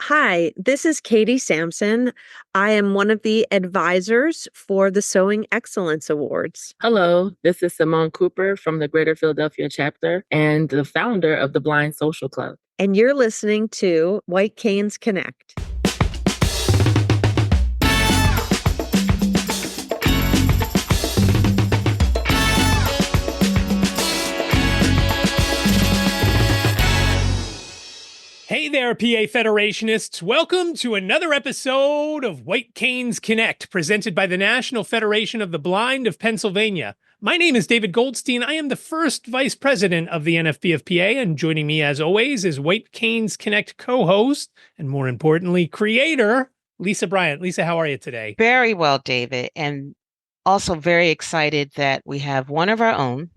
Hi, this is Katie Sampson. I am one of the advisors for the Sowing Excellence Awards. Hello, this is Simone Cooper from the Greater Philadelphia chapter and the founder of the Blind Social Club. And you're listening to White Canes Connect. Hey there, PA Federationists. Welcome to another episode of White Canes Connect, presented by the National Federation of the Blind of Pennsylvania. My name is David Goldstein. I am the first vice president of the NFBFPA, and joining me, as always, is White Canes Connect co-host, and more importantly, creator, Lisa Bryant. Lisa, how are you today? Very well, David, and also very excited that we have one of our own,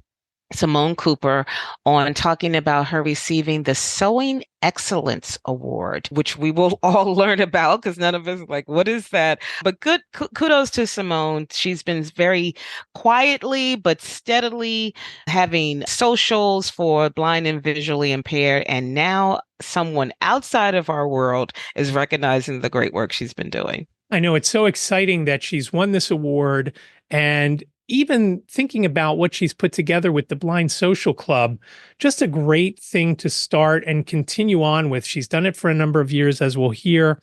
Simone Cooper, on talking about her receiving the Sowing Excellence Award, which we will all learn about because none of us are like, what is that? But kudos to Simone. She's been very quietly but steadily having socials for blind and visually impaired. And now someone outside of our world is recognizing the great work she's been doing. I know it's so exciting that she's won this award, and even thinking about what she's put together with the Blind Social Club, just a great thing to start and continue on with. She's done it for a number of years, as we'll hear.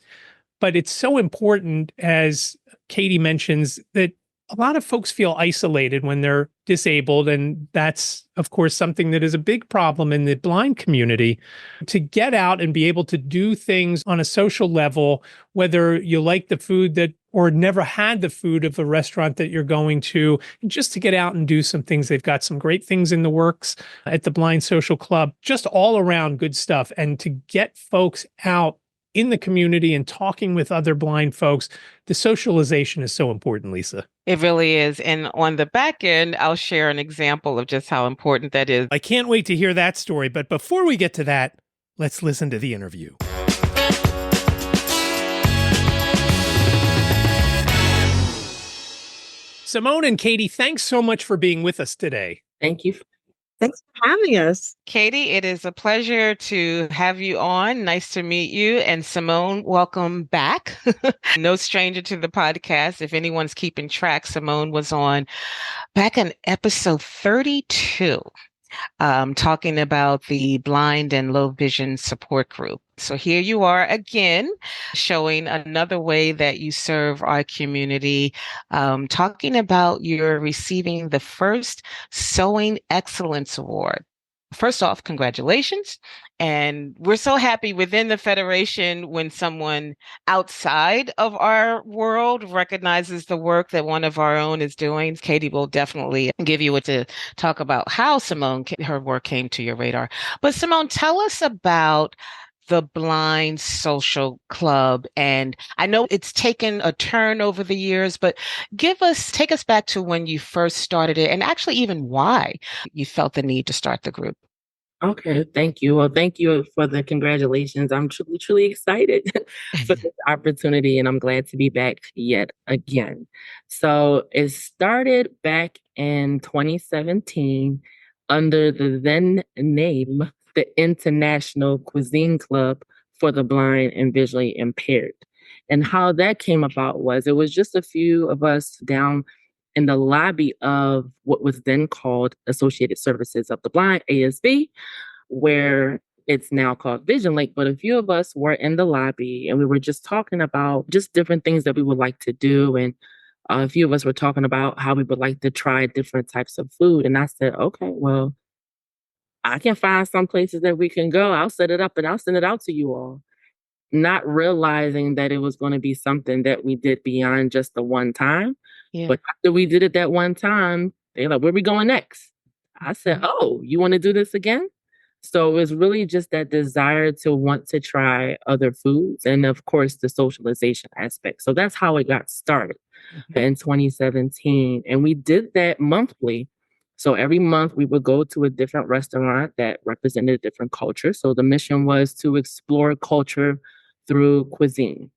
But it's so important, as Katie mentions, that a lot of folks feel isolated when they're disabled. And that's, of course, something that is a big problem in the blind community. To get out and be able to do things on a social level, whether you like the food that or never had the food of the restaurant that you're going to, just to get out and do some things. They've got some great things in the works at the Blind Social Club, just all around good stuff. And to get folks out in the community and talking with other blind folks, the socialization is so important, Lisa. It really is. And on the back end, I'll share an example of just how important that is. I can't wait to hear that story. But before we get to that, let's listen to the interview. Simone and Katie, thanks so much for being with us today. Thank you. Thanks for having us. Katie, it is a pleasure to have you on. Nice to meet you. And Simone, welcome back. No stranger to the podcast. If anyone's keeping track, Simone was on back in episode 32. Talking about the blind and low vision support group. So here you are again, showing another way that you serve our community, talking about you're receiving the first Sowing Excellence Award. First off, congratulations. And we're so happy within the Federation when someone outside of our world recognizes the work that one of our own is doing. Katie will definitely give you what to talk about how her work came to your radar. But Simone, tell us about the Blind Social Club. And I know it's taken a turn over the years, but take us back to when you first started it and actually even why you felt the need to start the group. Okay, thank you. Well, thank you for the congratulations. I'm truly, truly excited for this opportunity, and I'm glad to be back yet again. So it started back in 2017 under the then name, the International Cuisine Club for the Blind and Visually Impaired. And how that came about was it was just a few of us down in the lobby of what was then called Associated Services of the Blind, ASB, where it's now called Vision Lake. But a few of us were in the lobby and we were just talking about just different things that we would like to do. And a few of us were talking about how we would like to try different types of food. And I said, okay, well, I can find some places that we can go. I'll set it up and I'll send it out to you all. Not realizing that it was going to be something that we did beyond just the one time. Yeah. But after we did it that one time, they're like, where are we going next? I said, oh, you want to do this again? So it was really just that desire to want to try other foods and, of course, the socialization aspect. So that's how it got started in 2017. And we did that monthly. So every month we would go to a different restaurant that represented a different culture. So the mission was to explore culture through cuisine.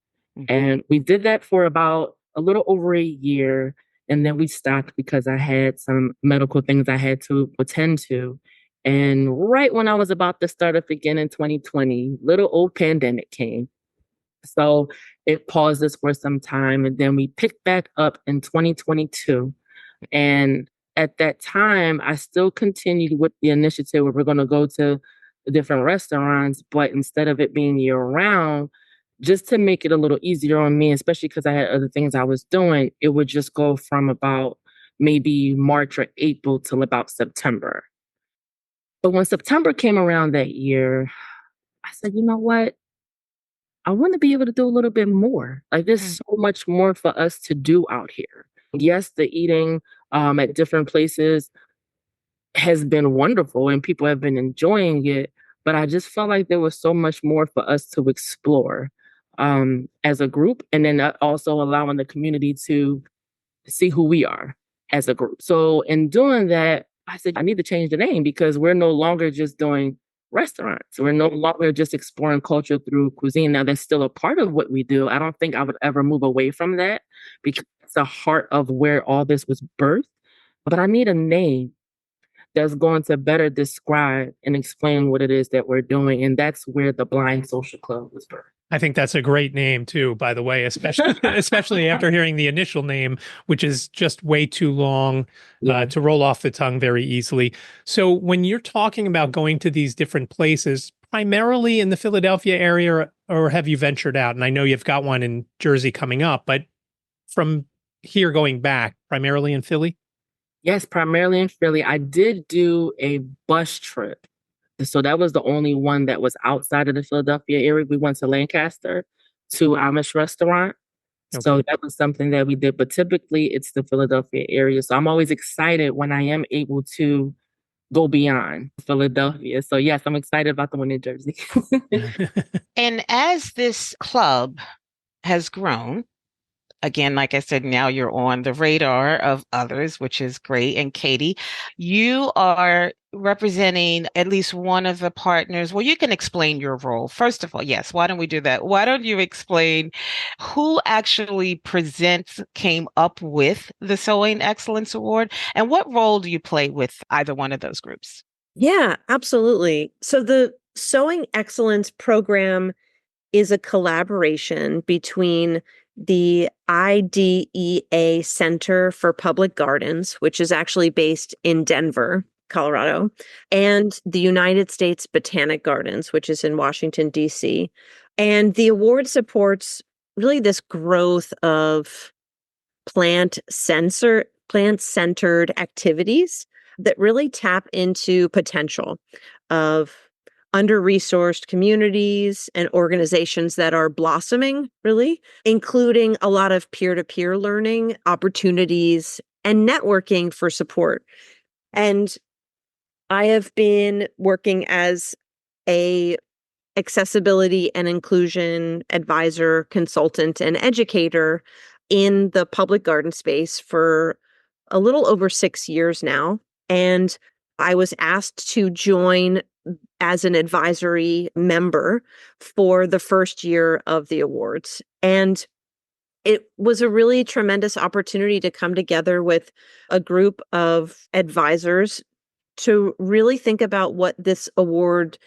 And we did that for about a little over a year. And then we stopped because I had some medical things I had to attend to. And right when I was about to start up again in 2020, little old pandemic came. So it pauses for some time, and then we picked back up in 2022. And at that time, I still continued with the initiative where we're going to go to the different restaurants, but instead of it being year round, just to make it a little easier on me, especially because I had other things I was doing, it would just go from about maybe March or April till about September. But when September came around that year, I said, you know what? I want to be able to do a little bit more. Like, there's so much more for us to do out here. Yes, the eating at different places has been wonderful and people have been enjoying it, but I just felt like there was so much more for us to explore as a group, and then also allowing the community to see who we are as a group. So in doing that, I said, I need to change the name because we're no longer just doing restaurants. We're no longer just exploring culture through cuisine. Now, that's still a part of what we do. I don't think I would ever move away from that because it's the heart of where all this was birthed. But I need a name that's going to better describe and explain what it is that we're doing. And that's where the Blind Social Club was birthed. I think that's a great name too, by the way, especially after hearing the initial name, which is just way too long to roll off the tongue very easily. So when you're talking about going to these different places, primarily in the Philadelphia area, or have you ventured out? And I know you've got one in Jersey coming up, but from here going back, primarily in Philly? Yes, primarily in Philly. I did do a bus trip. So that was the only one that was outside of the Philadelphia area. We went to Lancaster to Amish restaurant. Okay. So that was something that we did, but typically it's the Philadelphia area. So I'm always excited when I am able to go beyond Philadelphia. So yes, I'm excited about the one in Jersey. And as this club has grown, again, like I said, now you're on the radar of others, which is great. And Katie, you are representing at least one of the partners. Well, you can explain your role. First of all, yes, why don't we do that? Why don't you explain who actually came up with the Sowing Excellence Award, and what role do you play with either one of those groups? Yeah, absolutely. So the Sowing Excellence program is a collaboration between the IDEA Center for Public Gardens, which is actually based in Denver, Colorado, and the United States Botanic Gardens, which is in Washington, D.C. And the award supports really this growth of plant-centered activities that really tap into potential of under-resourced communities and organizations that are blossoming, really, including a lot of peer-to-peer learning opportunities and networking for support. And I have been working as a accessibility and inclusion advisor, consultant, and educator in the public garden space for a little over 6 years now. And I was asked to join as an advisory member for the first year of the awards. And it was a really tremendous opportunity to come together with a group of advisors to really think about what this award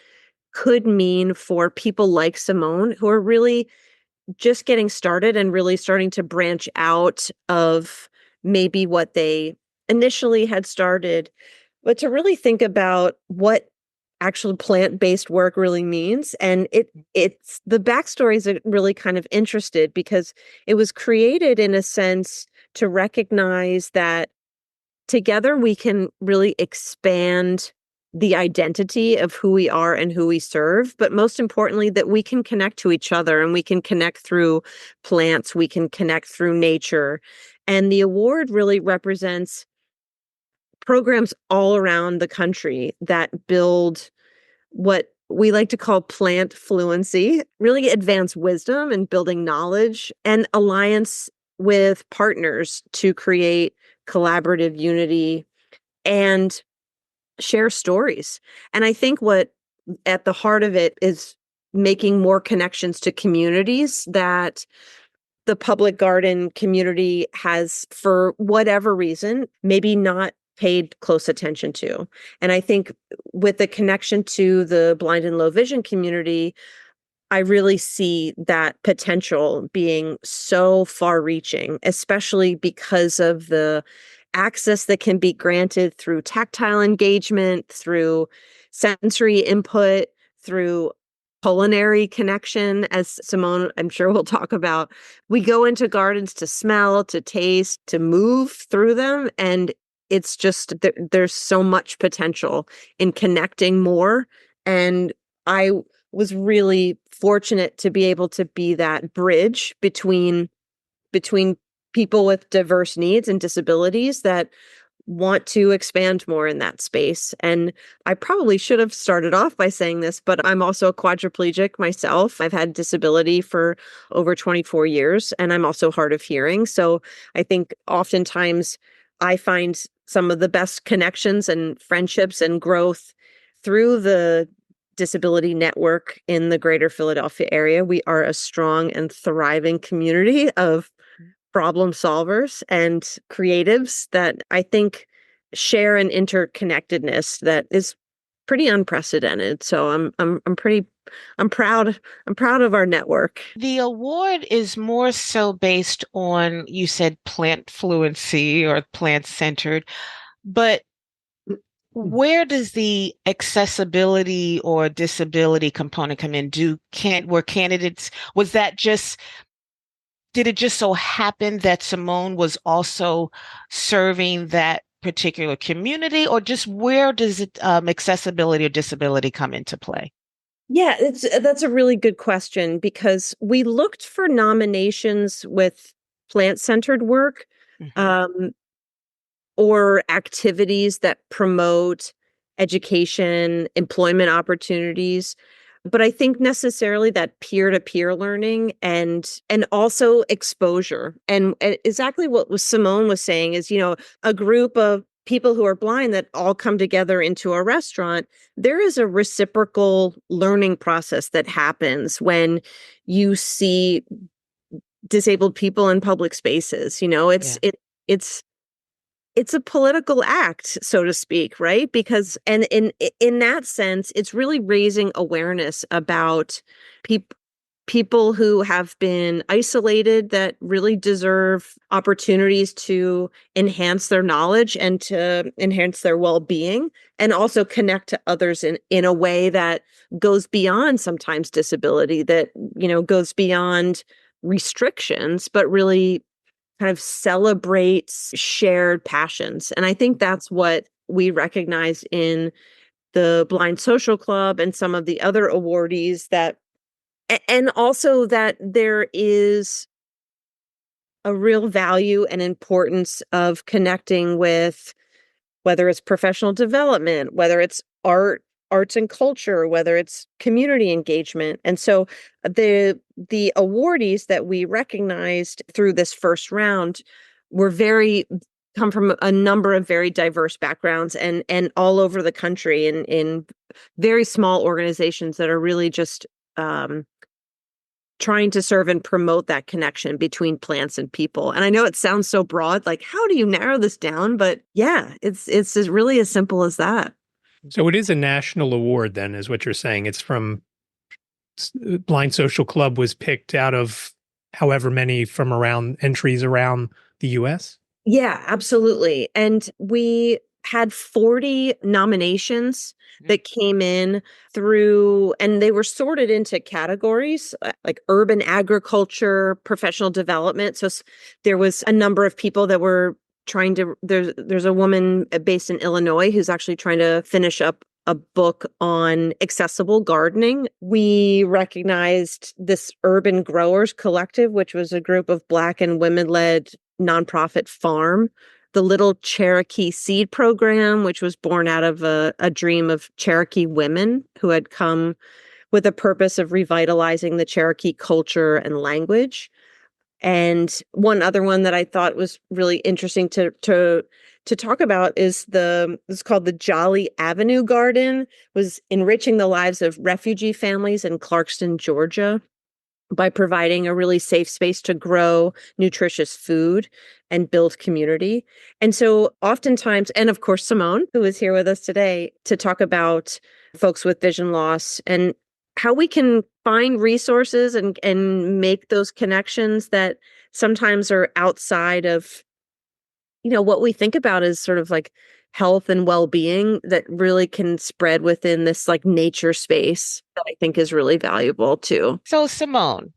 could mean for people like Simone, who are really just getting started and really starting to branch out of maybe what they initially had started, but to really think about what actual plant-based work really means. And it's the backstories are really kind of interested because it was created in a sense to recognize that together we can really expand the identity of who we are and who we serve, but most importantly, that we can connect to each other and we can connect through plants, we can connect through nature. And the award really represents programs all around the country that build what we like to call plant fluency, really advance wisdom and building knowledge and alliance with partners to create collaborative unity and share stories. And I think what at the heart of it is making more connections to communities that the public garden community has, for whatever reason, maybe not paid close attention to. And I think with the connection to the blind and low vision community, I really see that potential being so far-reaching, especially because of the access that can be granted through tactile engagement, through sensory input, through culinary connection, as Simone, I'm sure we'll talk about. We go into gardens to smell, to taste, to move through them, and it's just there's so much potential in connecting more. And I was really fortunate to be able to be that bridge between people with diverse needs and disabilities that want to expand more in that space. And I probably should have started off by saying this, but I'm also a quadriplegic myself. I've had disability for over 24 years, and I'm also hard of hearing. So I think oftentimes I find some of the best connections and friendships and growth through the disability network in the greater Philadelphia area. We are a strong and thriving community of problem solvers and creatives that I think share an interconnectedness that is pretty unprecedented. So I'm proud of our network. The award is more so based on, you said plant fluency or plant centered, but where does the accessibility or disability component come in? Were candidates, was that just, did it just so happen that Simone was also serving that particular community, or just where does accessibility or disability come into play? Yeah, that's a really good question, because we looked for nominations with plant-centered work, um, or activities that promote education, employment opportunities. But I think necessarily that peer-to-peer learning and also exposure. And exactly what Simone was saying is, a group of people who are blind that all come together into a restaurant, there is a reciprocal learning process that happens when you see disabled people in public spaces. It's it's a political act, so to speak, right? Because and in that sense, it's really raising awareness about people who have been isolated that really deserve opportunities to enhance their knowledge and to enhance their well-being, and also connect to others in a way that goes beyond sometimes disability, that goes beyond restrictions, but really kind of celebrates shared passions. And I think that's what we recognize in the Blind Social Club and some of the other awardees, and also that there is a real value and importance of connecting with, whether it's professional development, whether it's arts and culture, whether it's community engagement. And so the awardees that we recognized through this first round come from a number of very diverse backgrounds and all over the country, in very small organizations that are really just trying to serve and promote that connection between plants and people. And I know it sounds so broad, like, how do you narrow this down? But yeah, it's really as simple as that. So it is a national award then, is what you're saying. It's from Blind Social Club was picked out of however many from around entries around the US? Yeah, absolutely. And we had 40 nominations that came in through, and they were sorted into categories like urban agriculture, professional development. So there was a number of people that were trying to, there's a woman based in Illinois who's actually trying to finish up a book on accessible gardening. We recognized this Urban Growers Collective, which was a group of Black and women-led nonprofit farm. The Little Cherokee Seed Program, which was born out of a dream of Cherokee women who had come with a purpose of revitalizing the Cherokee culture and language. And one other one that I thought was really interesting to talk about is it's called the Jolly Avenue Garden, was enriching the lives of refugee families in Clarkston, Georgia, by providing a really safe space to grow nutritious food and build community. And so oftentimes, and of course, Simone, who is here with us today to talk about folks with vision loss. And how we can find resources and make those connections that sometimes are outside of, what we think about as sort of like health and well-being that really can spread within this like nature space that I think is really valuable too. So, Simone,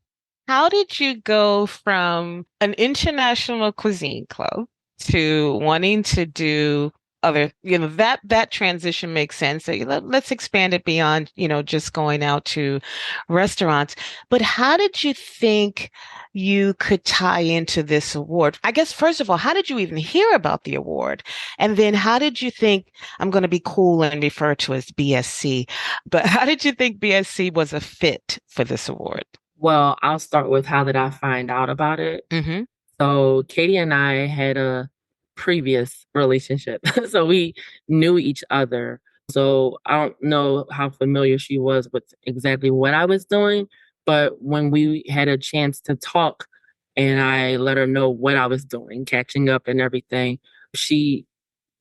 how did you go from an international cuisine club to wanting to do other, that transition makes sense. So let's expand it beyond, just going out to restaurants. But how did you think you could tie into this award? I guess, first of all, how did you even hear about the award? And then how did you think, I'm going to be cool and refer to as BSC, but how did you think BSC was a fit for this award? Well, I'll start with how did I find out about it. Mm-hmm. So Katie and I had a previous relationship. So we knew each other. So I don't know how familiar she was with exactly what I was doing, but when we had a chance to talk and I let her know what I was doing, catching up and everything, she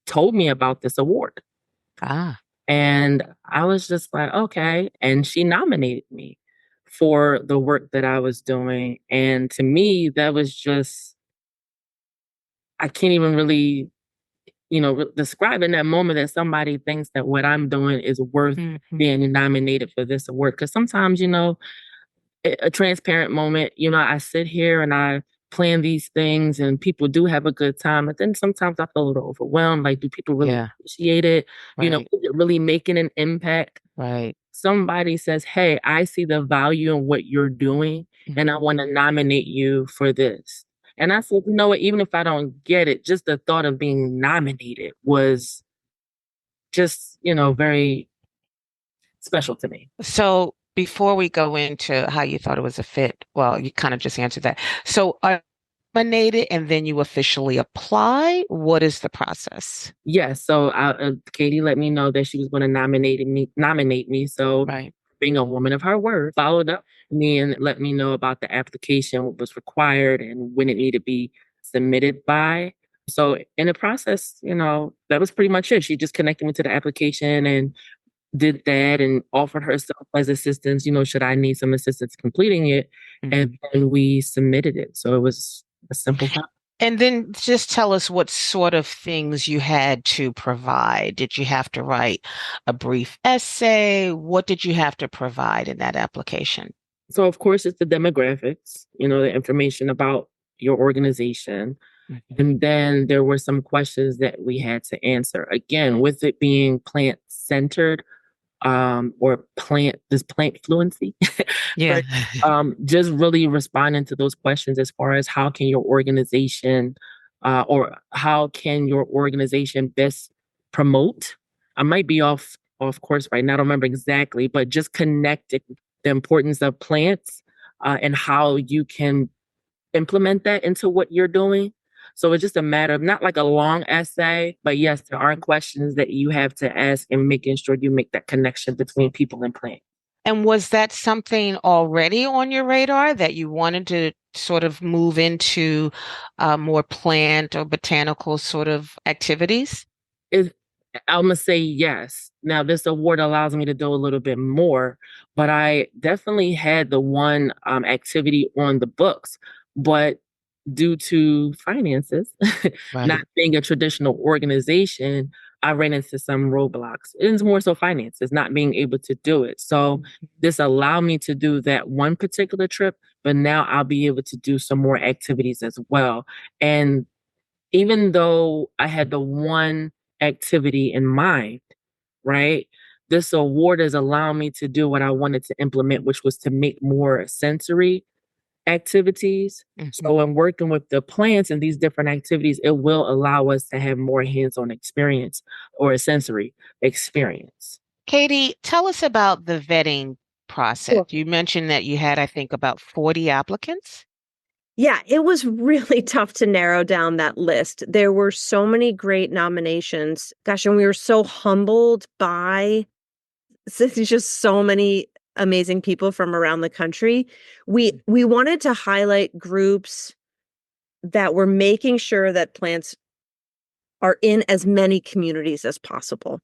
told me about this award. Ah. And I was just like, okay. And she nominated me for the work that I was doing. And to me, that was just, I can't even really, describe in that moment that somebody thinks that what I'm doing is worth being nominated for this award. Because sometimes, a transparent moment, I sit here and I plan these things and people do have a good time. But then sometimes I feel a little overwhelmed. Like, do people really appreciate it? Right. Is it really making an impact? Right. Somebody says, hey, I see the value in what you're doing and I want to nominate you for this. And I said, you know what, even if I don't get it, just the thought of being nominated was just, very special to me. So before we go into how you thought it was a fit, well, you kind of just answered that. So nominated and then you officially apply. What is the process? Yes. So Katie let me know that she was going to nominate me. So Right. being a woman of her word, followed up me and let me know about the application, what was required and when it needed to be submitted by. So in the process, that was pretty much it. She just connected me to the application and did that and offered herself as assistance, should I need some assistance completing it. And then we submitted it. So it was a simple process. And then just tell us what sort of things you had to provide. Did you have to write a brief essay? What did you have to provide in that application? So, of course, it's the demographics, the information about your organization. And then there were some questions that we had to answer. Again, with it being plant-centered, or plant fluency. Yeah. But, just really responding to those questions as far as how can your organization or how can your organization best promote? I might be off course right now, I don't remember exactly, but just connecting the importance of plants and how you can implement that into what you're doing. So it's just a matter of not like a long essay, but yes, there are questions that you have to ask and making sure you make that connection between people and plants. And was that something already on your radar that you wanted to sort of move into more plant or botanical sort of activities? I'm going to say yes. Now, this award allows me to do a little bit more, but I definitely had the one activity on the books. But due to finances, Right. not being a traditional organization, I ran into some roadblocks. It's more so finances, not being able to do it. So this allowed me to do that one particular trip, but now I'll be able to do some more activities as well. And even though I had the one activity in mind, right? This award is allowing me to do what I wanted to implement, which was to make more sensory activities. So when working with the plants and these different activities, it will allow us to have more hands-on experience or a sensory experience. Katie, tell us about the vetting process. Sure. You mentioned that you had, I think, about 40 applicants. Yeah, it was really tough to narrow down that list. There were so many great nominations. Gosh, and we were so humbled by just so many amazing people from around the country. We wanted to highlight groups that were making sure that plants are in as many communities as possible.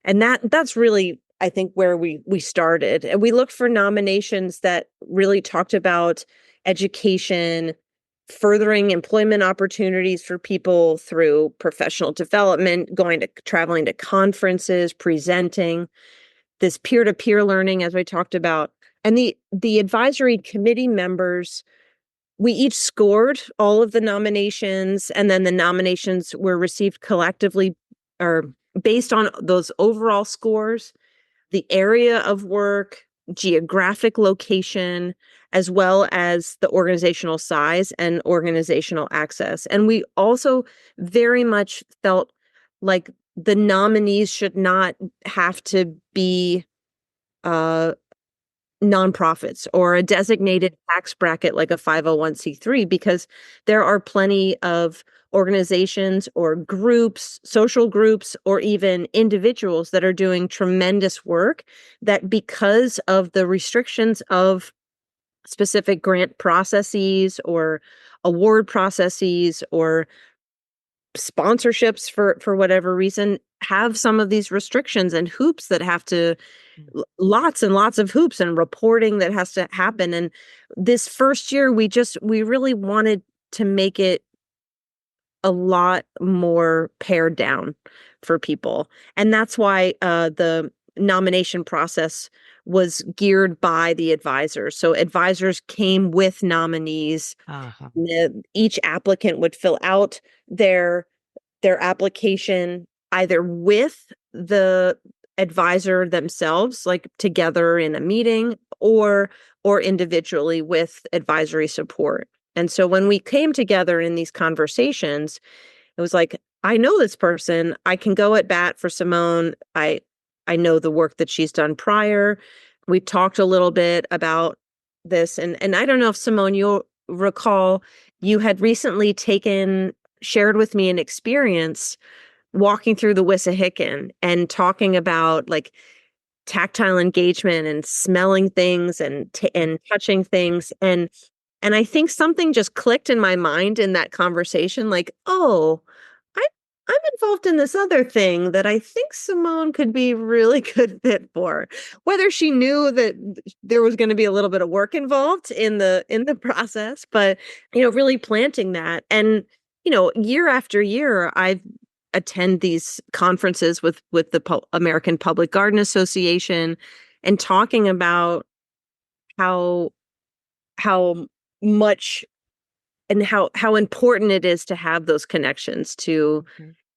And that's really I think, where we started. And we looked for nominations that really talked about education, furthering employment opportunities for people through professional development, traveling to conferences, presenting, this peer-to-peer learning, as we talked about. And the advisory committee members, we each scored all of the nominations, and then the nominations were received collectively or based on those overall scores, the area of work, geographic location, as well as the organizational size and organizational access. And we also very much felt like the nominees should not have to be nonprofits or a designated tax bracket like a 501c3, because there are plenty of organizations or groups, social groups, or even individuals that are doing tremendous work that, because of the restrictions of specific grant processes or award processes or sponsorships for whatever reason, have some of these restrictions and hoops that have to lots and lots of hoops and reporting that has to happen. And this first year, we really wanted to make it a lot more pared down for people. And that's why the nomination process was geared by the advisors. So advisors came with nominees. Each applicant would fill out their application either with the advisor themselves, like together in a meeting, or individually with advisory support. And so when we came together in these conversations, it was like, I know this person. I can go at bat for Simone. I know the work that she's done prior. We talked a little bit about this. And I don't know if, Simone, you'll recall, you had recently shared with me an experience walking through the Wissahickon and talking about like tactile engagement and smelling things and touching things. And I think something just clicked in my mind in that conversation, like, oh, I'm involved in this other thing that I think Simone could be really good fit for. Whether she knew that there was going to be a little bit of work involved in the process, but really planting that. And year after year, I've attend these conferences with the American Public Garden Association and talking about how much and how important it is to have those connections to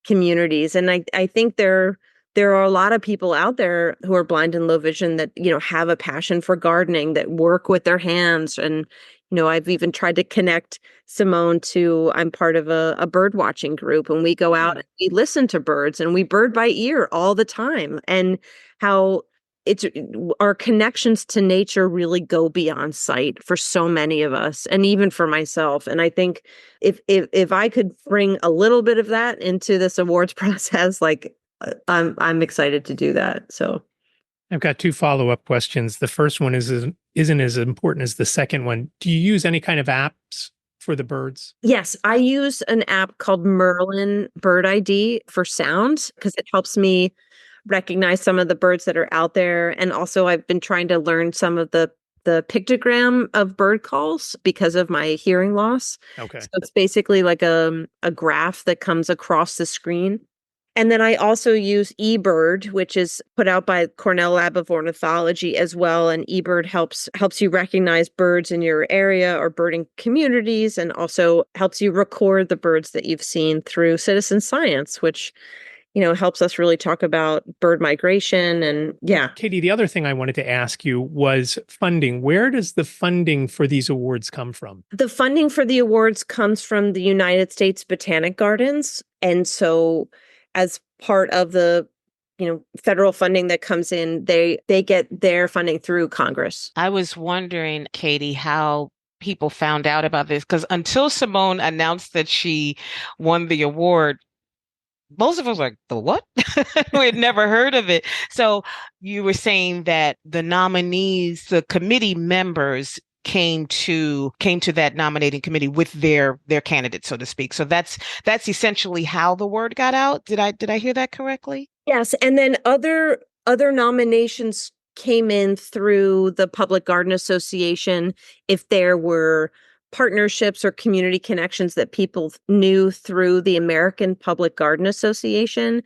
communities. And I think there are a lot of people out there who are blind and low vision that, have a passion for gardening, that work with their hands. And, I've even tried to connect Simone I'm part of a bird watching group, and we go out and we listen to birds and we bird by ear all the time, and how our connections to nature really go beyond sight for so many of us, and even for myself. And I think if I could bring a little bit of that into this awards process, like I'm excited to do that. So I've got two follow-up questions. The first one isn't as important as the second one. Do you use any kind of apps for the birds? Yes, I use an app called Merlin Bird ID for sound, because it helps me recognize some of the birds that are out there. And also I've been trying to learn some of the pictogram of bird calls because of my hearing loss. Okay. So it's basically like a graph that comes across the screen. And then I also use eBird, which is put out by Cornell Lab of Ornithology as well. And eBird helps you recognize birds in your area or birding communities, and also helps you record the birds that you've seen through citizen science, which helps us really talk about bird migration. And yeah. Katie, the other thing I wanted to ask you was funding. Where does the funding for these awards come from? The funding for the awards comes from the United States Botanic Gardens. And so as part of the federal funding that comes in, they get their funding through Congress. I was wondering, Katie, how people found out about this, because until Simone announced that she won the award, most of us were like, the what? We had never heard of it. So you were saying that the nominees, the committee members, came to that nominating committee with their candidates, so to speak. So that's essentially how the word got out. Did I hear that correctly? Yes, and then other Other nominations came in through the Public Garden Association. If there were partnerships or community connections that people knew through the American Public Garden Association,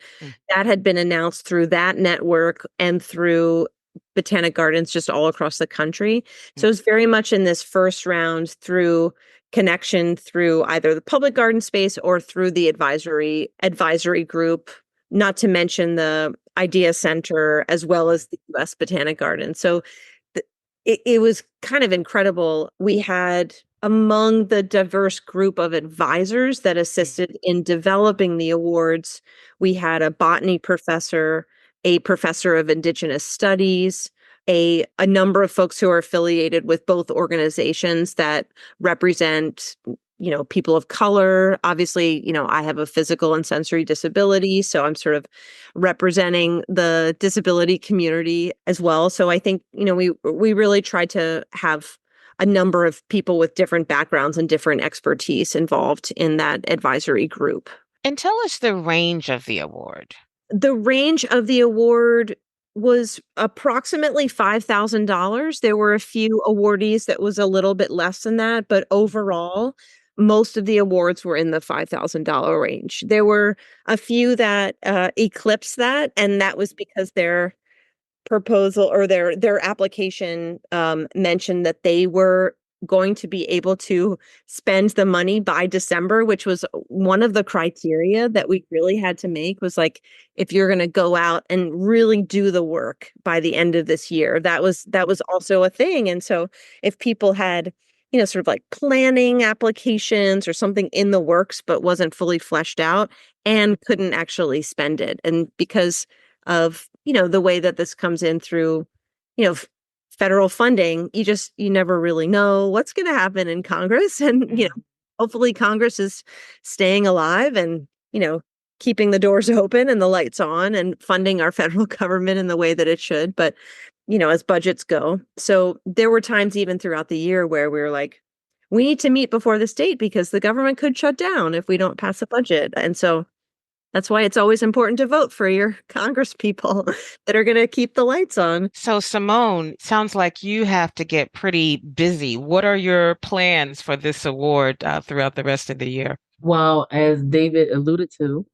that had been announced through that network and through botanic gardens just all across the country. So it's very much in this first round through connection through either the public garden space or through the advisory group, not to mention the Idea Center as well as the U.S. Botanic Garden. So it was kind of incredible. We had among the diverse group of advisors that assisted in developing the awards, we had a botany professor, a professor of Indigenous Studies, a number of folks who are affiliated with both organizations that represent, people of color. Obviously, I have a physical and sensory disability, so I'm sort of representing the disability community as well. So I think, we really tried to have a number of people with different backgrounds and different expertise involved in that advisory group. And tell us the range of the award. The range of the award was approximately $5,000. There were a few awardees that was a little bit less than that, but overall, most of the awards were in the $5,000 range. There were a few that eclipsed that, and that was because their proposal or their application mentioned that they were going to be able to spend the money by December, which was one of the criteria that we really had to make, was like, if you're going to go out and really do the work by the end of this year, that was also a thing. And so if people had, sort of like planning applications or something in the works, but wasn't fully fleshed out and couldn't actually spend it. And because of, the way that this comes in through, federal funding, you never really know what's going to happen in Congress. And, hopefully Congress is staying alive and, keeping the doors open and the lights on and funding our federal government in the way that it should. But, as budgets go. So there were times even throughout the year where we were like, we need to meet before this date because the government could shut down if we don't pass a budget. And so that's why it's always important to vote for your Congress people that are going to keep the lights on. So Simone, sounds like you have to get pretty busy. What are your plans for this award throughout the rest of the year? Well, as David alluded to,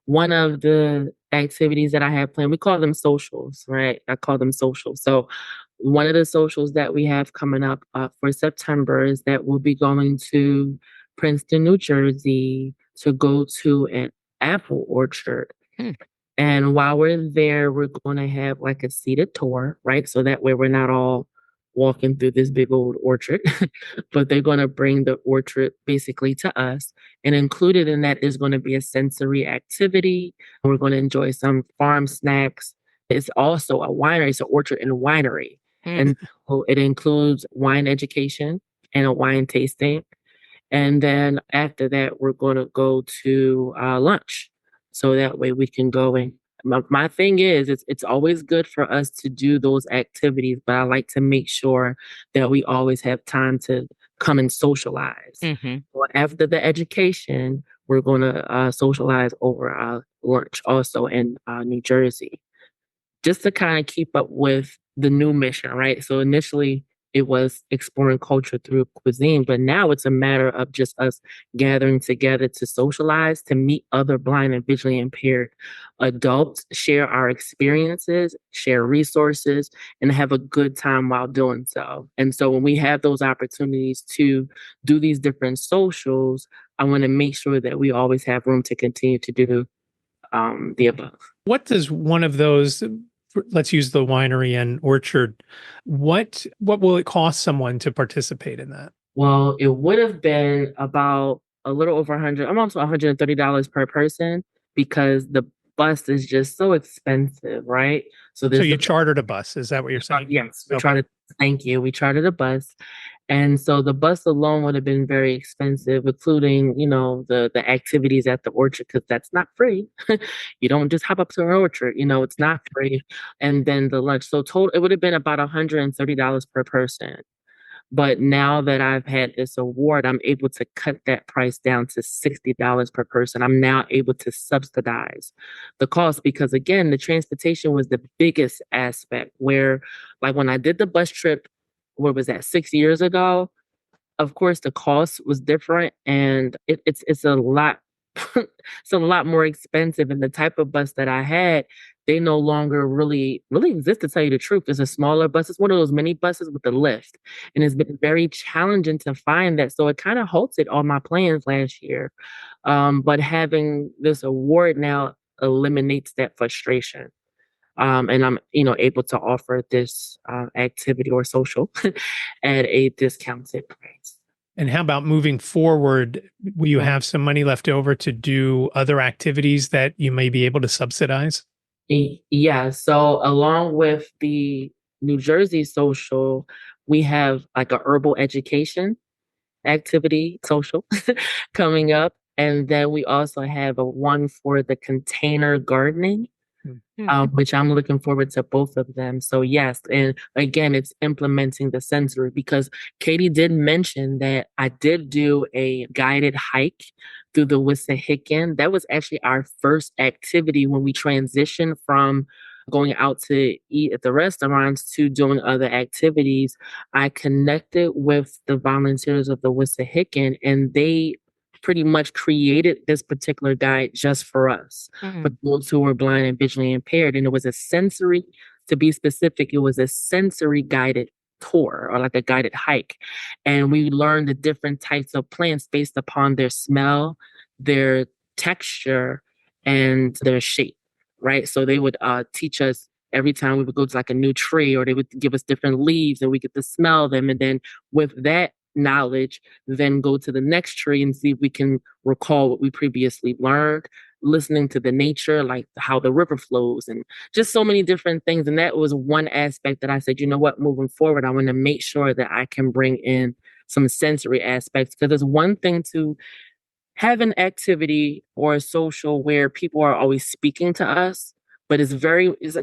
one of the activities that I have planned, we call them socials, right? I call them socials. So one of the socials that we have coming up for September is that we'll be going to Princeton, New Jersey to go to an apple orchard. And while we're there, we're going to have like a seated tour, right? So that way we're not all walking through this big old orchard, but they're going to bring the orchard basically to us. And included in that is going to be a sensory activity. We're going to enjoy some farm snacks. It's also a winery. It's an orchard and winery. And so it includes wine education and a wine tasting. And then after that, we're going to go to lunch. So that way we can go and my thing is, it's always good for us to do those activities, but I like to make sure that we always have time to come and socialize. So after the education, we're going to socialize over lunch also in New Jersey, just to kind of keep up with the new mission, right? So initially, it was exploring culture through cuisine, but now it's a matter of just us gathering together to socialize, to meet other blind and visually impaired adults, share our experiences, share resources, and have a good time while doing so. And so when we have those opportunities to do these different socials, I want to make sure that we always have room to continue to do the above. What does one of those, let's use the winery and orchard, what will it cost someone to participate in that? Well, it would have been about a little over almost $130 per person, because the bus is just so expensive, right? So you chartered a bus, is that what you're saying? Yes, thank you. We chartered a bus. And so the bus alone would have been very expensive, including, the activities at the orchard, because that's not free. You don't just hop up to an orchard, it's not free. And then the lunch. So total, it would have been about $130 per person. But now that I've had this award, I'm able to cut that price down to $60 per person. I'm now able to subsidize the cost because, again, the transportation was the biggest aspect where, like, when I did the bus trip, where was that, 6 years ago? Of course, the cost was different, and it's a lot it's a lot more expensive. And the type of bus that I had, they no longer really exist, to tell you the truth. It's a smaller bus. It's one of those mini buses with a lift, and it's been very challenging to find that. So it kind of halted all my plans last year. But having this award now eliminates that frustration. And I'm, able to offer this activity or social at a discounted price. And how about moving forward? Will you have some money left over to do other activities that you may be able to subsidize? Yeah. So along with the New Jersey social, we have like a herbal education activity social coming up. And then we also have a one for the container gardening, which I'm looking forward to both of them. So yes, and again, it's implementing the sensory because Katie did mention that I did do a guided hike through the Wissahickon. That was actually our first activity when we transitioned from going out to eat at the restaurants to doing other activities. I connected with the volunteers of the Wissahickon, and they pretty much created this particular guide just for us, for those who were blind and visually impaired. And it was a sensory, to be specific, it was a sensory guided tour or like a guided hike. And we learned the different types of plants based upon their smell, their texture, and their shape, right? So they would teach us every time we would go to like a new tree, or they would give us different leaves and we get to smell them. And then with that knowledge, then go to the next tree and see if we can recall what we previously learned, listening to the nature, like how the river flows and just so many different things. And that was one aspect that I said, you know what, moving forward, I want to make sure that I can bring in some sensory aspects, because it's one thing to have an activity or a social where people are always speaking to us, but it's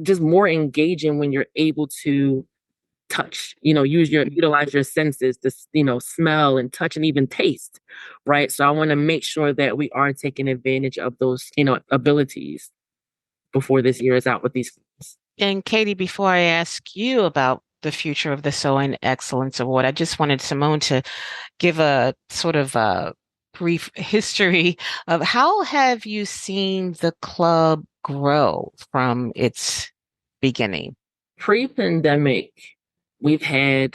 just more engaging when you're able to touch, utilize your senses to, smell and touch and even taste, right? So I want to make sure that we are taking advantage of those, abilities before this year is out with these films. And Katie, before I ask you about the future of the Sowing Excellence Award, I just wanted Simone to give a sort of a brief history of how have you seen the club grow from its beginning? Pre-pandemic, we've had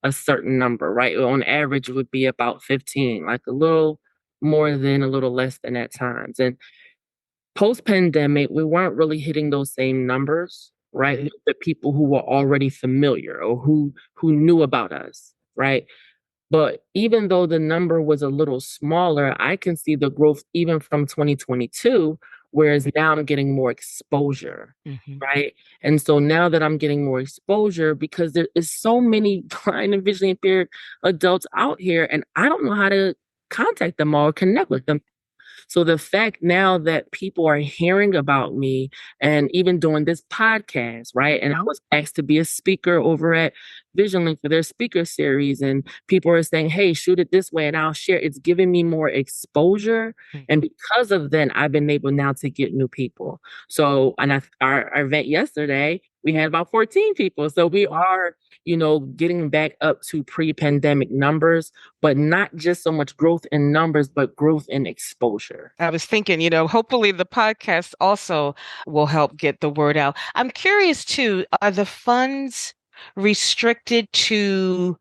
a certain number, right? On average, it would be about 15, like a little more than, a little less than at times. And post-pandemic, we weren't really hitting those same numbers, right? The people who were already familiar or who knew about us, right? But even though the number was a little smaller, I can see the growth even from 2022, whereas now I'm getting more exposure, right? And so now that I'm getting more exposure, because there is so many blind and visually impaired adults out here, and I don't know how to contact them all or connect with them. So the fact now that people are hearing about me and even doing this podcast, right? And I was asked to be a speaker over at Vision Link for their speaker series, and people are saying, hey, shoot it this way and I'll share. It's giving me more exposure. And because of that, I've been able now to get new people. So, and our event yesterday, we had about 14 people. So we are, getting back up to pre-pandemic numbers, but not just so much growth in numbers, but growth in exposure. I was thinking, hopefully the podcast also will help get the word out. I'm curious too, are the funds restricted to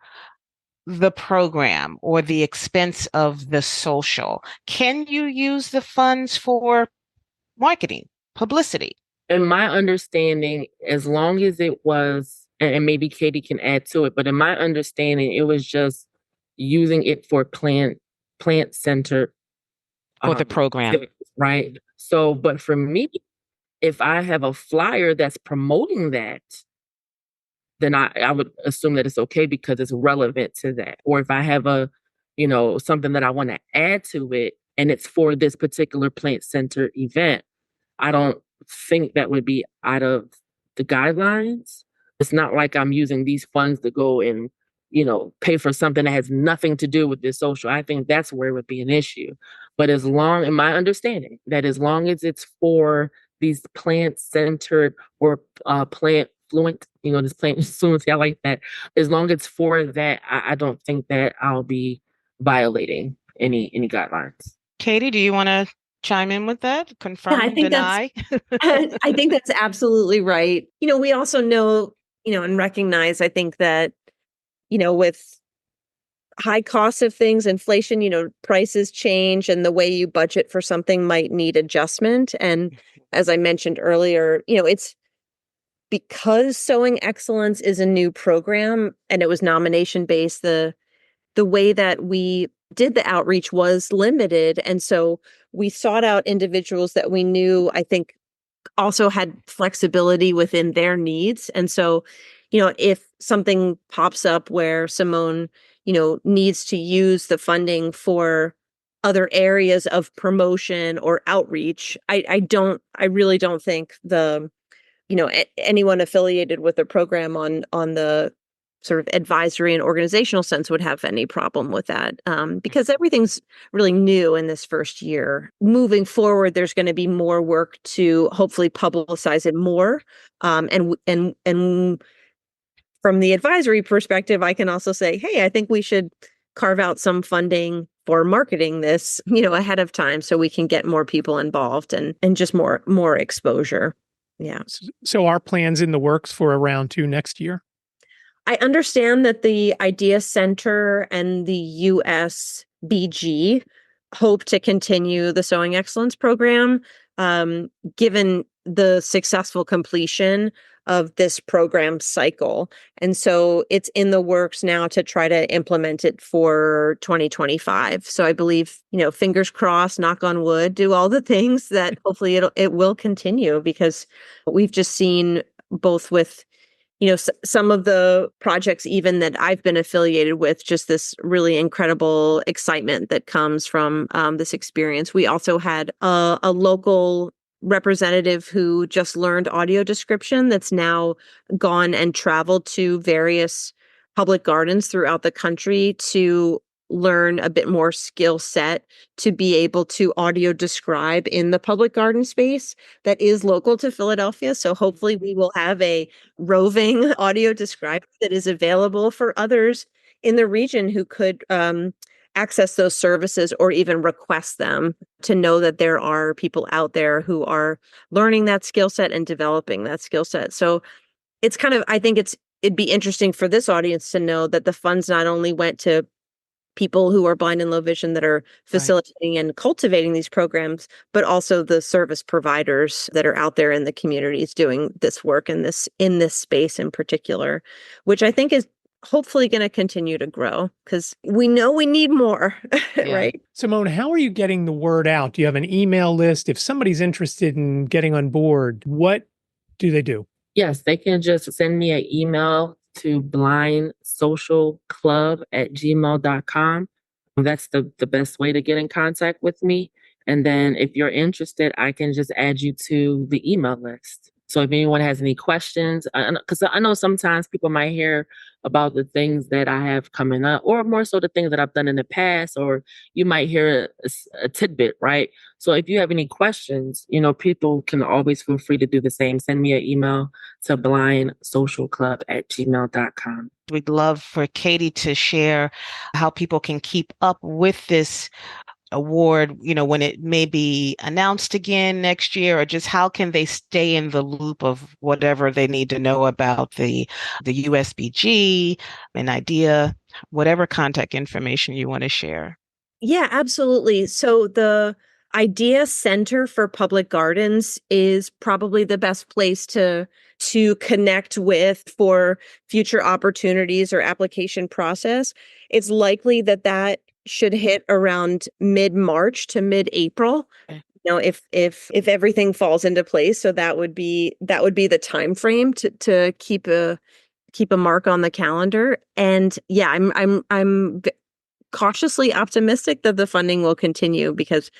the program or the expense of the social? Can you use the funds for marketing, publicity? In my understanding, as long as it was, and maybe Katie can add to it, but in my understanding, it was just using it for plant center For the program. right? So, but for me, if I have a flyer that's promoting that, then I would assume that it's okay because it's relevant to that. Or if I have something that I want to add to it and it's for this particular plant center event, I don't think that would be out of the guidelines. It's not like I'm using these funds to go and pay for something that has nothing to do with this social. I think that's where it would be an issue. But in my understanding, that as long as it's for these plant-centered or plant fluent, this plant fluency, I like that. As long as it's for that, I don't think that I'll be violating any guidelines. Katie, do you want to chime in with that? Yeah, Confirm, deny? I think that's absolutely right. We also know, and recognize, I think that, with high costs of things, inflation, prices change and the way you budget for something might need adjustment. And as I mentioned earlier, it's because Sowing Excellence is a new program and it was nomination based, the way that we did the outreach was limited. And so we sought out individuals that we knew, I think, also had flexibility within their needs. And so, if something pops up where Simone, needs to use the funding for other areas of promotion or outreach, I really don't think anyone affiliated with the program on the sort of advisory and organizational sense would have any problem with that, because everything's really new in this first year. Moving forward, there's going to be more work to hopefully publicize it more, and from the advisory perspective, I can also say, hey, I think we should carve out some funding for marketing this, ahead of time so we can get more people involved and just more exposure. Yeah. So our plans in the works for a round 2 next year? I understand that the Idea Center and the USBG hope to continue the Sowing Excellence program, given the successful completion of this program cycle. And so it's in the works now to try to implement it for 2025. So I believe, fingers crossed, knock on wood, do all the things that hopefully it will continue, because we've just seen both with some of the projects even that I've been affiliated with, just this really incredible excitement that comes from this experience. We also had a local representative who just learned audio description that's now gone and traveled to various public gardens throughout the country to learn a bit more skill set to be able to audio describe in the public garden space that is local to Philadelphia. So hopefully we will have a roving audio describer that is available for others in the region who could access those services or even request them, to know that there are people out there who are learning that skill set and developing that skill set. So it's I think it'd be interesting for this audience to know that the funds not only went to people who are blind and low vision that are facilitating and cultivating these programs, but also the service providers that are out there in the communities doing this work in this space in particular, which I think is hopefully going to continue to grow, because we know we need more, right? Simone, how are you getting the word out? Do you have an email list? If somebody's interested in getting on board, what do they do? Yes, they can just send me an email to blindsocialclub@gmail.com. That's the best way to get in contact with me. And then if you're interested, I can just add you to the email list. So if anyone has any questions, because I know sometimes people might hear about the things that I have coming up, or more so the things that I've done in the past, or you might hear a tidbit, right? So if you have any questions, people can always feel free to do the same. Send me an email to blindsocialclub@gmail.com. We'd love for Katie to share how people can keep up with this award, when it may be announced again next year, or just how can they stay in the loop of whatever they need to know about the USBG, an idea, whatever contact information you want to share. Yeah, absolutely. So the Idea Center for Public Gardens is probably the best place to connect with for future opportunities or application process. It's likely that should hit around mid-March to mid-April. Okay. If everything falls into place, so that would be the time frame to keep a mark on the calendar. And yeah, I'm cautiously optimistic that the funding will continue, because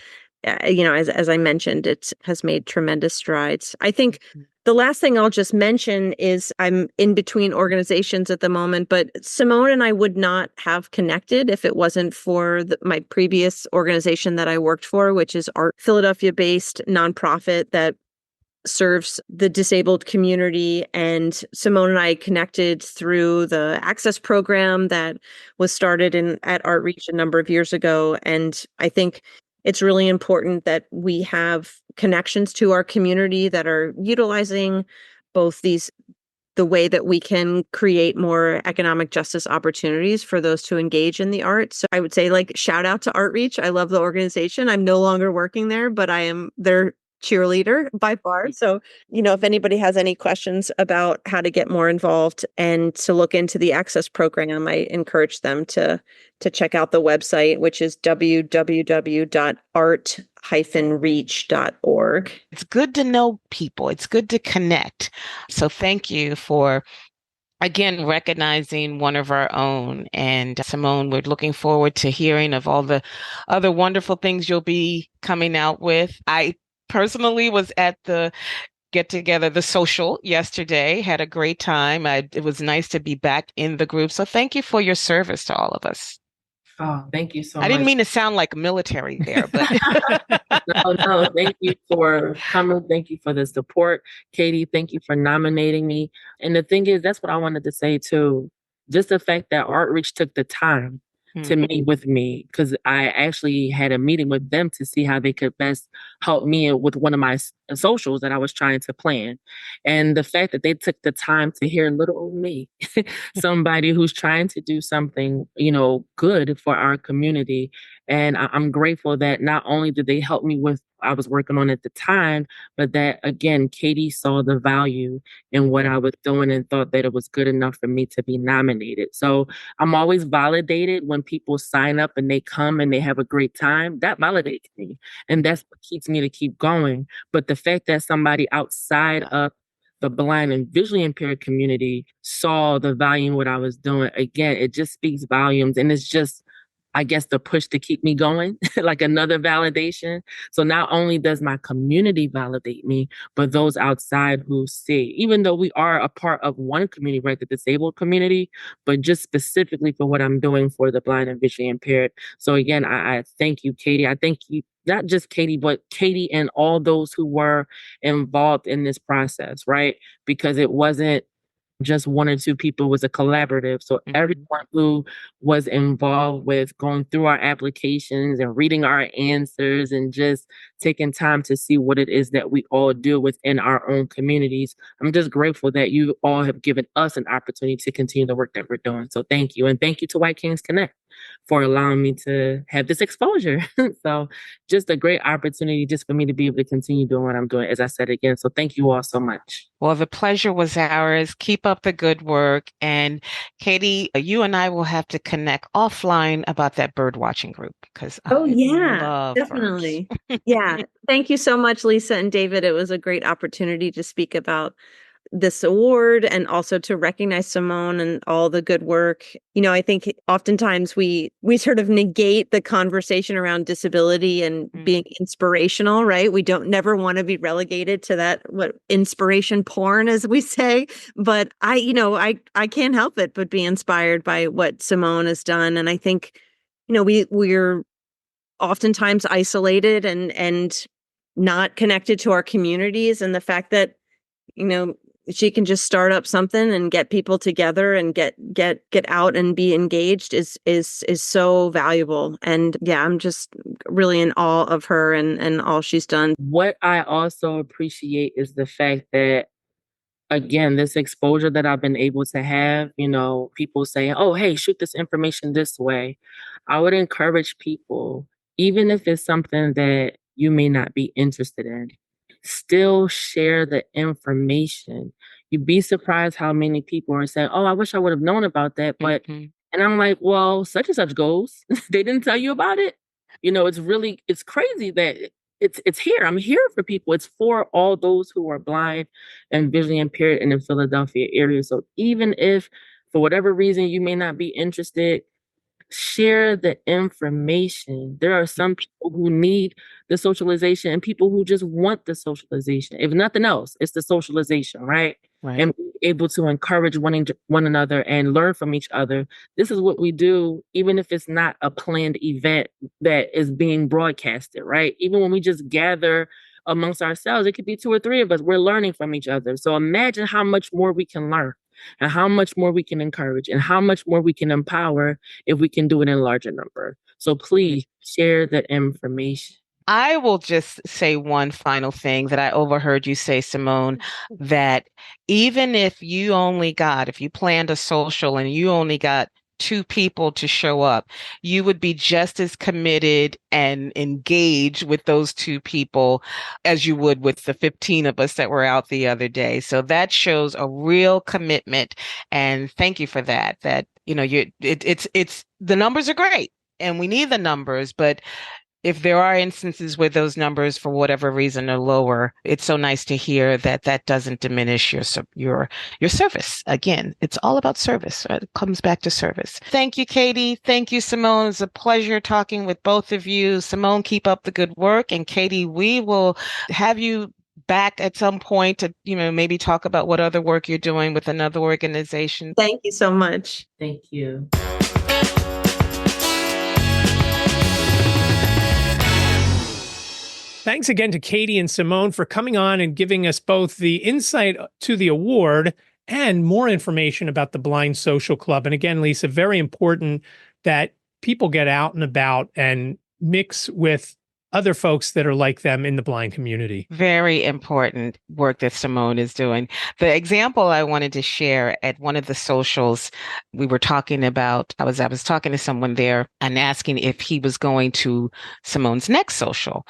as I mentioned, it has made tremendous strides. I think the last thing I'll just mention is I'm in between organizations at the moment, but Simone and I would not have connected if it wasn't for my previous organization that I worked for, which is our Philadelphia-based nonprofit that serves the disabled community. And Simone and I connected through the Access program that was started at Outreach a number of years ago. And I think it's really important that we have connections to our community that are utilizing both the way that we can create more economic justice opportunities for those to engage in the arts. So I would say, like, shout out to Outreach. I love the organization. I'm no longer working there, but I am their cheerleader by far. So, if anybody has any questions about how to get more involved and to look into the Access program, I encourage them to check out the website, which is www.art-reach.org. It's good to know people. It's good to connect. So thank you for, again, recognizing one of our own. And Simone, we're looking forward to hearing of all the other wonderful things you'll be coming out with. I personally was at the get together, the social yesterday, had a great time. It was nice to be back in the group. So thank you for your service to all of us. Oh, thank you so I much. didn't mean to sound like military there, but No, thank you for coming. Thank you for the support. Katie, thank you for nominating me. And the thing is, that's what I wanted to say too. Just the fact that Outreach took the time to meet with me, because I actually had a meeting with them to see how they could best help me with one of my socials that I was trying to plan. And the fact that they took the time to hear little old me, somebody who's trying to do something, good for our community. And I'm grateful that not only did they help me with I was working on at the time, but that again, Katie saw the value in what I was doing and thought that it was good enough for me to be nominated. So I'm always validated when people sign up and they come and they have a great time. That validates me. And that's what keeps me to keep going. But the fact that somebody outside of the blind and visually impaired community saw the value in what I was doing, again, it just speaks volumes. And it's just, I guess, the push to keep me going, like another validation. So not only does my community validate me, but those outside who see, even though we are a part of one community, right, the disabled community, but just specifically for what I'm doing for the blind and visually impaired. So again, I thank you, Katie. I thank you, not just Katie, but Katie and all those who were involved in this process, right? Because it wasn't just one or two people, it was a collaborative. So everyone who was involved with going through our applications and reading our answers and just taking time to see what it is that we all do within our own communities. I'm just grateful that you all have given us an opportunity to continue the work that we're doing. So thank you. And thank you to White Kings Connect for allowing me to have this exposure. So just a great opportunity just for me to be able to continue doing what I'm doing, as I said again. So thank you all so much. Well, the pleasure was ours. Keep up the good work. And Katie, you and I will have to connect offline about that bird watching group because I love definitely. birds. Yeah. Thank you so much, Lisa and David. It was a great opportunity to speak about this award and also to recognize Simone and all the good work. I think oftentimes we sort of negate the conversation around disability and being inspirational, right? We don't never want to be relegated to that, what inspiration porn, as we say. But I can't help it but be inspired by what Simone has done. And I think, we're oftentimes isolated and not connected to our communities. And the fact that, she can just start up something and get people together and get out and be engaged is so valuable. And yeah, I'm just really in awe of her and all she's done. What I also appreciate is the fact that, again, this exposure that I've been able to have, people saying, oh, hey, shoot this information this way. I would encourage people, even if it's something that you may not be interested in, still share the information. You'd be surprised how many people are saying, oh, I wish I would have known about that. But, and I'm like, well, such and such goes. They didn't tell you about it. It's crazy that it's here. I'm here for people. It's for all those who are blind and visually impaired in the Philadelphia area. So even if for whatever reason you may not be interested, share the information. There are some people who need the socialization and people who just want the socialization. If nothing else, it's the socialization, right? Right. And being able to encourage one another and learn from each other. This is what we do, even if it's not a planned event that is being broadcasted, right? Even when we just gather amongst ourselves, it could be 2 or 3 of us. We're learning from each other. So imagine how much more we can learn and how much more we can encourage and how much more we can empower if we can do it in larger number. So please share that information. I will just say one final thing that I overheard you say, Simone, that even if you planned a social and you only got 2 people to show up, you would be just as committed and engaged with those 2 people as you would with the 15 of us that were out the other day. So that shows a real commitment. And thank you for that. That, it's the numbers are great and we need the numbers, but if there are instances where those numbers, for whatever reason, are lower, it's so nice to hear that that doesn't diminish your service. Again, it's all about service. Right? It comes back to service. Thank you, Katie. Thank you, Simone. It's a pleasure talking with both of you. Simone, keep up the good work, and Katie, we will have you back at some point to maybe talk about what other work you're doing with another organization. Thank you so much. Thank you. Thanks again to Katie and Simone for coming on and giving us both the insight to the award and more information about the Blind Social Club. And again, Lisa, very important that people get out and about and mix with other folks that are like them in the blind community. Very important work that Simone is doing. The example I wanted to share at one of the socials, we were talking about, I was talking to someone there and asking if he was going to Simone's next social.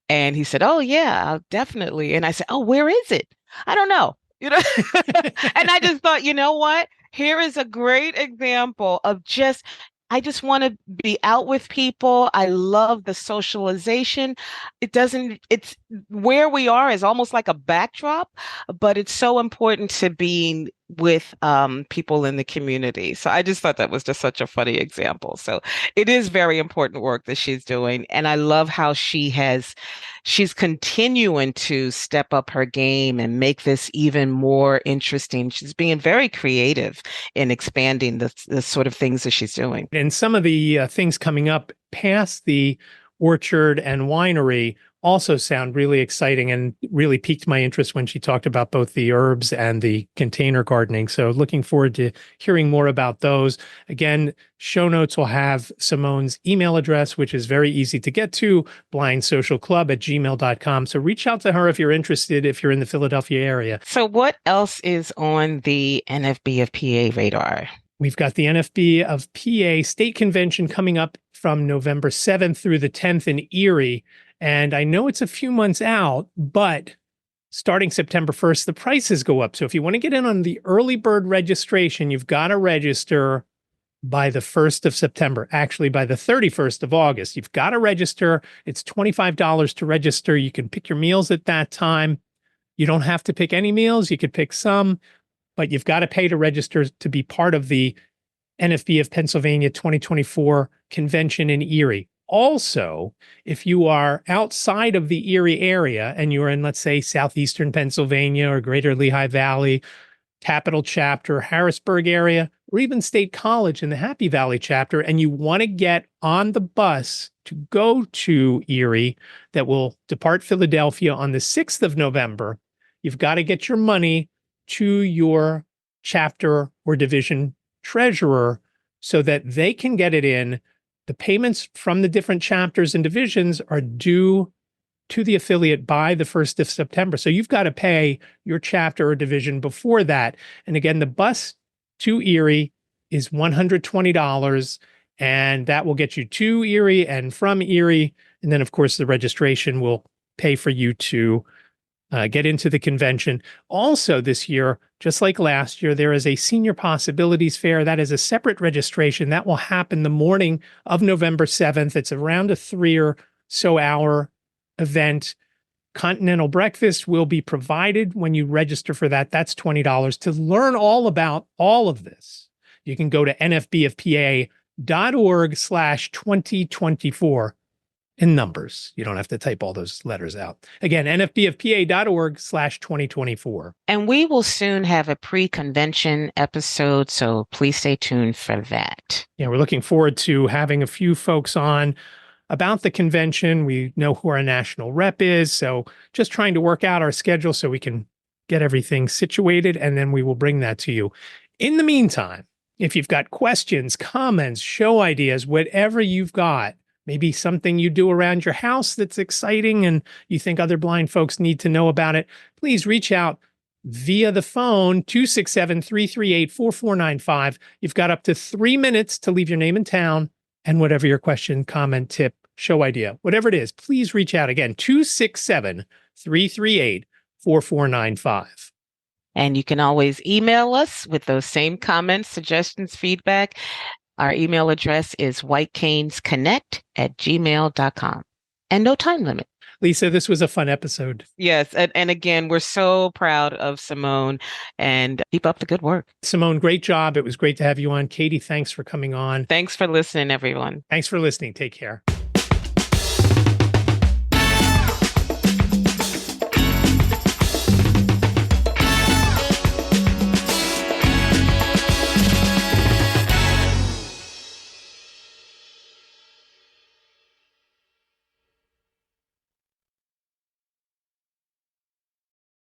And he said, "Oh, yeah, definitely." And I said, "Oh, where is it?" "I don't know." And I just thought, you know what? Here is a great example of I just want to be out with people. I love the socialization. It's where we are is almost like a backdrop, but it's so important to being with people in the community. So I just thought that was just such a funny example. So it is very important work that she's doing. And I love how she's continuing to step up her game and make this even more interesting. She's being very creative in expanding the sort of things that she's doing. And some of the things coming up past the orchard and winery also sound really exciting and really piqued my interest when she talked about both the herbs and the container gardening. So looking forward to hearing more about those. Again, show notes will have Simone's email address, which is very easy to get to, blindsocialclub@gmail.com. So reach out to her if you're interested, if you're in the Philadelphia area. So what else is on the NFB of PA radar? We've got the NFB of PA State Convention coming up from November 7th through the 10th in Erie. And I know it's a few months out, but starting September 1st, the prices go up. So if you want to get in on the early bird registration, you've got to register by the 1st of September, actually by the 31st of August. You've got to register. It's $25 to register. You can pick your meals at that time. You don't have to pick any meals. You could pick some, but you've got to pay to register to be part of the NFB of Pennsylvania 2024 convention in Erie. Also, if you are outside of the Erie area and you're in, let's say, southeastern Pennsylvania or greater Lehigh Valley, Capital Chapter, Harrisburg area, or even State College in the Happy Valley chapter, and you want to get on the bus to go to Erie that will depart Philadelphia on the 6th of November, you've got to get your money to your chapter or division treasurer so that they can get it in. The payments from the different chapters and divisions are due to the affiliate by the 1st of September. So you've got to pay your chapter or division before that. And again, the bus to Erie is $120, and that will get you to Erie and from Erie. And then, of course, the registration will pay for you to get into the convention. Also this year, just like last year, there is a Senior Possibilities Fair. That is a separate registration. That will happen the morning of November 7th. It's around a 3 or so hour event. Continental breakfast will be provided when you register for that. That's $20. To learn all about all of this, you can go to nfbofpa.com nfbfpa.org/2024 in numbers. You don't have to type all those letters out. Again, nfbfpa.org/2024. And we will soon have a pre-convention episode, so please stay tuned for that. Yeah, we're looking forward to having a few folks on about the convention. We know who our national rep is, so just trying to work out our schedule so we can get everything situated, and then we will bring that to you. In the meantime, if you've got questions, comments, show ideas, whatever you've got, maybe something you do around your house that's exciting and you think other blind folks need to know about it, please reach out via the phone, 267-338-4495. You've got up to 3 minutes to leave your name and town and whatever your question, comment, tip, show idea, whatever it is, please reach out. Again, 267-338-4495. And you can always email us with those same comments, suggestions, feedback. Our email address is whitecanesconnect@gmail.com. And no time limit. Lisa, this was a fun episode. Yes. And again, we're so proud of Simone, and keep up the good work. Simone, great job. It was great to have you on. Katie, thanks for coming on. Thanks for listening, everyone. Thanks for listening. Take care.